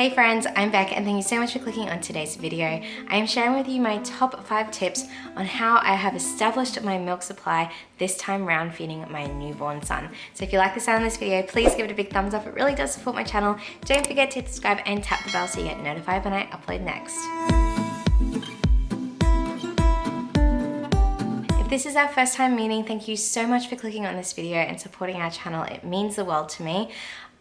Hey friends, I'm Beck and thank you so much for clicking on today's video. I am sharing with you my top 5 tips on how I have established my milk supply this time round feeding my newborn son. So if you like the sound of this video, please give it a big thumbs up. It really does support my channel. Don't forget to hit subscribe and tap the bell so you get notified when I upload next. If this is our first time meeting, thank you so much for clicking on this video and supporting our channel. It means the world to me.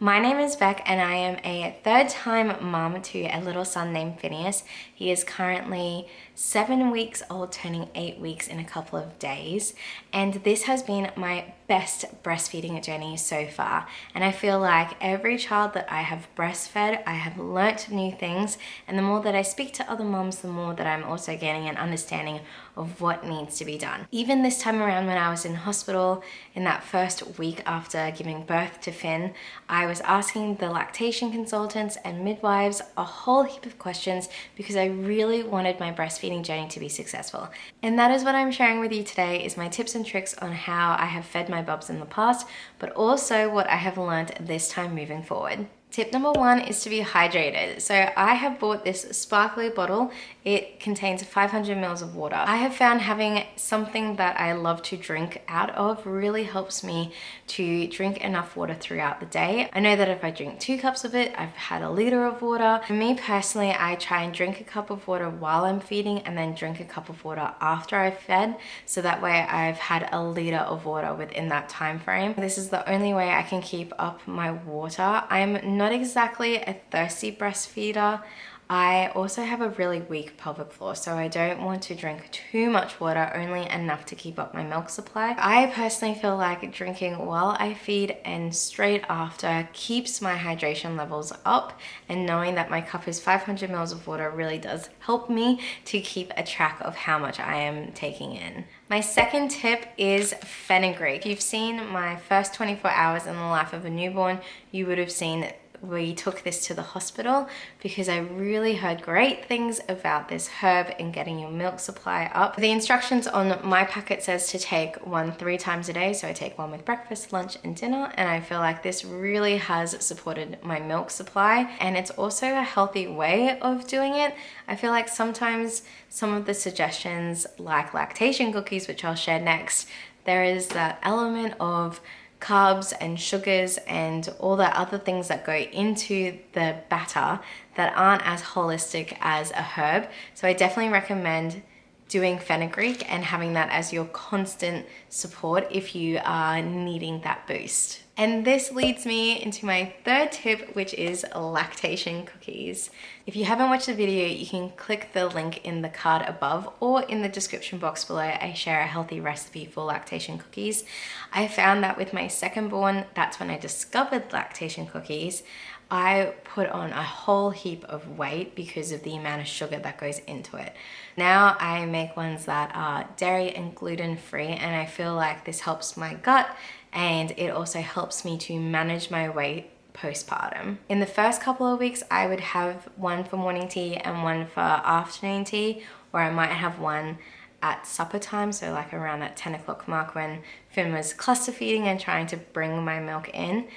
My name is Beck and I am a third-time mom to a little son named Phineas. He is currently 7 weeks old, turning 8 weeks in a couple of days. And this has been my best breastfeeding journey so far. And I feel like every child that I have breastfed, I have learnt new things. And the more that I speak to other moms, the more that I'm also gaining an understanding of what needs to be done. Even this time around when I was in hospital in that first week after giving birth to Finn, I was asking the lactation consultants and midwives a whole heap of questions because I really wanted my breastfeeding journey to be successful. And that is what I'm sharing with you today, is my tips and tricks on how I have fed my bubs in the past, but also what I have learned this time moving forward. Tip number 1 is to be hydrated. So I have bought this sparkly bottle. It contains 500 mils of water. I have found having something that I love to drink out of really helps me to drink enough water throughout the day. I know that if I drink 2 cups of it, I've had a liter of water. For me personally, I try and drink a cup of water while I'm feeding and then drink a cup of water after I've fed. So that way I've had a liter of water within that time frame. This is the only way I can keep up my water. I'm not exactly a thirsty breastfeeder. I also have a really weak pelvic floor, so I don't want to drink too much water, only enough to keep up my milk supply. I personally feel like drinking while I feed and straight after keeps my hydration levels up, and knowing that my cup is 500 mils of water really does help me to keep a track of how much I am taking in. My second tip is fenugreek. If you've seen my first 24 hours in the life of a newborn, you would have seen we took this to the hospital because I really heard great things about this herb in getting your milk supply up. The instructions on my packet says to take one 3 times a day, so I take one with breakfast, lunch and dinner, and I feel like this really has supported my milk supply, and it's also a healthy way of doing it. I feel like sometimes some of the suggestions like lactation cookies, which I'll share next, there is that element of carbs and sugars and all the other things that go into the batter that aren't as holistic as a herb. So I definitely recommend doing fenugreek and having that as your constant support if you are needing that boost. And this leads me into my third tip, which is lactation cookies. If you haven't watched the video, you can click the link in the card above or in the description box below. I share a healthy recipe for lactation cookies. I found that with my second born, that's when I discovered lactation cookies. I put on a whole heap of weight because of the amount of sugar that goes into it. Now I make ones that are dairy and gluten free, and I feel like this helps my gut and it also helps me to manage my weight postpartum. In the first couple of weeks, I would have one for morning tea and one for afternoon tea, or I might have one at supper time, so like around that 10 o'clock mark when Finn was cluster feeding and trying to bring my milk in.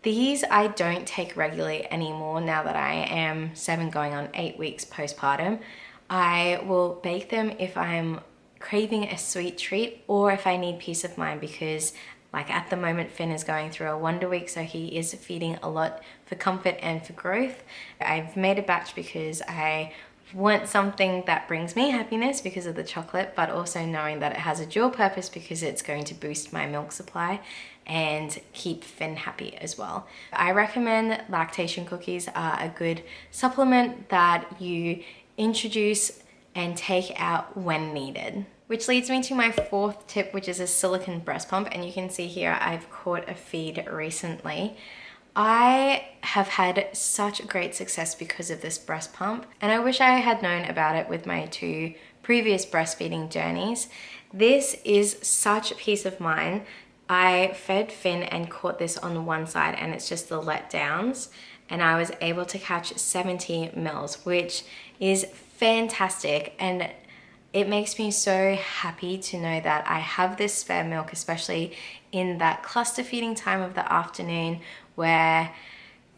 These I don't take regularly anymore now that I am 7 going on 8 weeks postpartum. I will bake them if I'm craving a sweet treat or if I need peace of mind, because like at the moment Finn is going through a wonder week, so he is feeding a lot for comfort and for growth. I've made a batch because I want something that brings me happiness because of the chocolate, but also knowing that it has a dual purpose because it's going to boost my milk supply and keep Finn happy as well. I recommend lactation cookies are a good supplement that you introduce and take out when needed. Which leads me to my fourth tip, which is a silicone breast pump. And you can see here I've caught a feed recently. I have had such great success because of this breast pump, and I wish I had known about it with my 2 previous breastfeeding journeys. This is such a peace of mind. I fed Finn and caught this on one side, and it's just the letdowns, and I was able to catch 70 mils, which is fantastic. And it makes me so happy to know that I have this spare milk, especially in that cluster feeding time of the afternoon where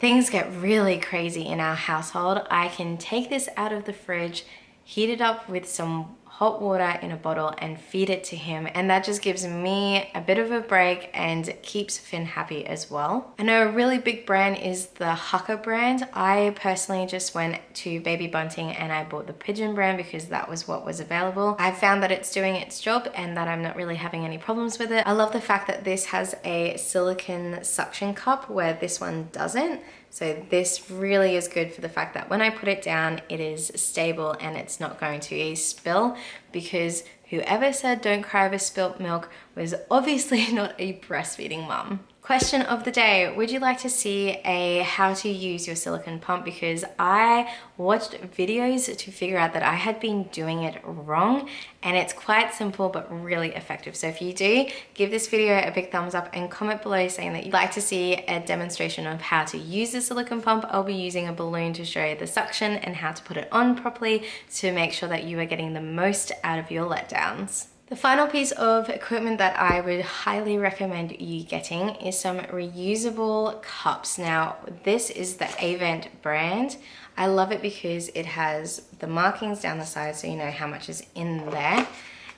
things get really crazy in our household, I can take this out of the fridge, heat it up with some hot water in a bottle and feed it to him, and that just gives me a bit of a break and keeps Finn happy as well. I know a really big brand is the Hucker brand. I personally just went to Baby Bunting and I bought the Pigeon brand because that was what was available. I found that it's doing its job and that I'm not really having any problems with it. I love the fact that this has a silicone suction cup where this one doesn't. So this really is good for the fact that when I put it down, it is stable and it's not going to spill, because whoever said don't cry over spilt milk was obviously not a breastfeeding mum. Question of the day, would you like to see a how to use your silicone pump? Because I watched videos to figure out that I had been doing it wrong, and it's quite simple but really effective. So if you do, give this video a big thumbs up and comment below saying that you'd like to see a demonstration of how to use the silicone pump. I'll be using a balloon to show you the suction and how to put it on properly to make sure that you are getting the most out of your letdowns. The final piece of equipment that I would highly recommend you getting is some reusable cups. Now, this is the Avent brand. I love it because it has the markings down the side so you know how much is in there,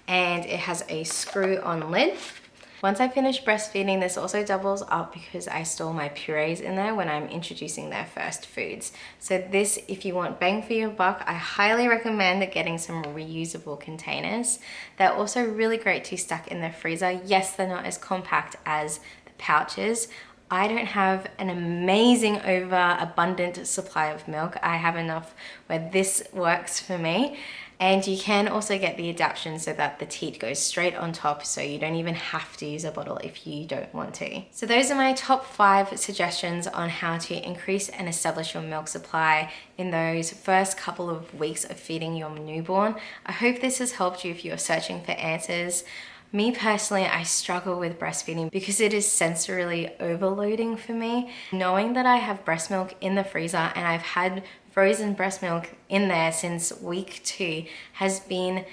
and it has a screw-on lid. Once I finish breastfeeding, this also doubles up because I store my purees in there when I'm introducing their first foods. So this, if you want bang for your buck, I highly recommend getting some reusable containers. They're also really great to stack in the freezer. Yes, they're not as compact as the pouches. I don't have an amazing overabundant supply of milk. I have enough where this works for me. And you can also get the adaptation so that the teat goes straight on top, so you don't even have to use a bottle if you don't want to. So those are my top 5 suggestions on how to increase and establish your milk supply in those first couple of weeks of feeding your newborn. I hope this has helped you if you're searching for answers. Me personally, I struggle with breastfeeding because it is sensorily overloading for me. Knowing that I have breast milk in the freezer and I've had frozen breast milk in there since week 2 has been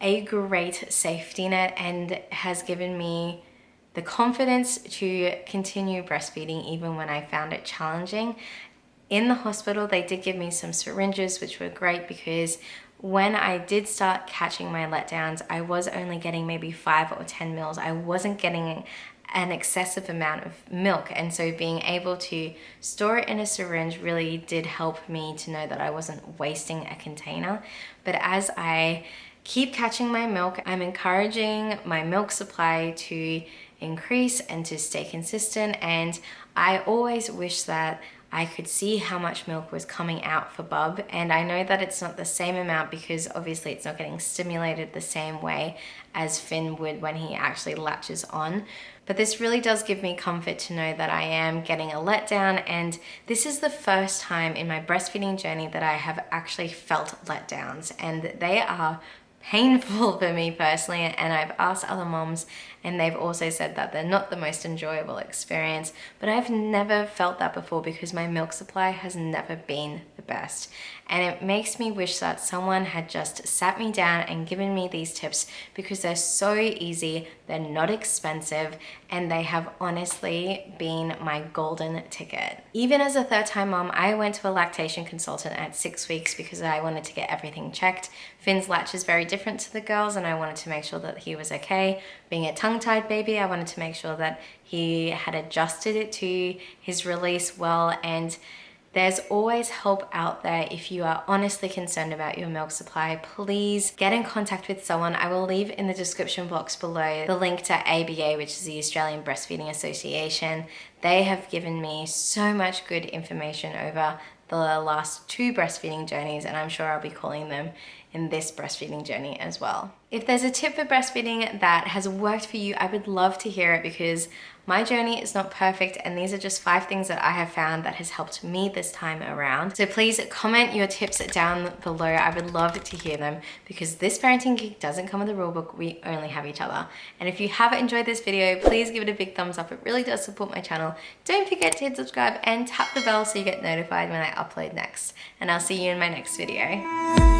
a great safety net and has given me the confidence to continue breastfeeding even when I found it challenging. In the hospital, they did give me some syringes, which were great because when I did start catching my letdowns, I was only getting maybe 5 or 10 mils. I wasn't getting an excessive amount of milk, and so being able to store it in a syringe really did help me to know that I wasn't wasting a container. But as I keep catching my milk, I'm encouraging my milk supply to increase and to stay consistent, and I always wish that I could see how much milk was coming out for Bub, and I know that it's not the same amount because obviously it's not getting stimulated the same way as Finn would when he actually latches on. But this really does give me comfort to know that I am getting a letdown, and this is the first time in my breastfeeding journey that I have actually felt letdowns, and they are painful for me personally, and I've asked other moms and they've also said that they're not the most enjoyable experience, but I've never felt that before because my milk supply has never been the best. And it makes me wish that someone had just sat me down and given me these tips because they're so easy, they're not expensive, and they have honestly been my golden ticket. Even as a third-time mom, I went to a lactation consultant at 6 weeks because I wanted to get everything checked. Finn's latch is very different to the girls, and I wanted to make sure that he was okay. Being a tongue-tied baby, I wanted to make sure that he had adjusted it to his release well, and there's always help out there. If you are honestly concerned about your milk supply, please get in contact with someone. I will leave in the description box below the link to ABA, which is the Australian Breastfeeding Association. They have given me so much good information over the last 2 breastfeeding journeys, and I'm sure I'll be calling them in this breastfeeding journey as well. If there's a tip for breastfeeding that has worked for you, I would love to hear it because my journey is not perfect, and these are just 5 things that I have found that has helped me this time around. So please comment your tips down below. I would love to hear them because this parenting gig doesn't come with a rule book. We only have each other. And if you have enjoyed this video, please give it a big thumbs up. It really does support my channel. Don't forget to hit subscribe and tap the bell so you get notified when I upload next. And I'll see you in my next video.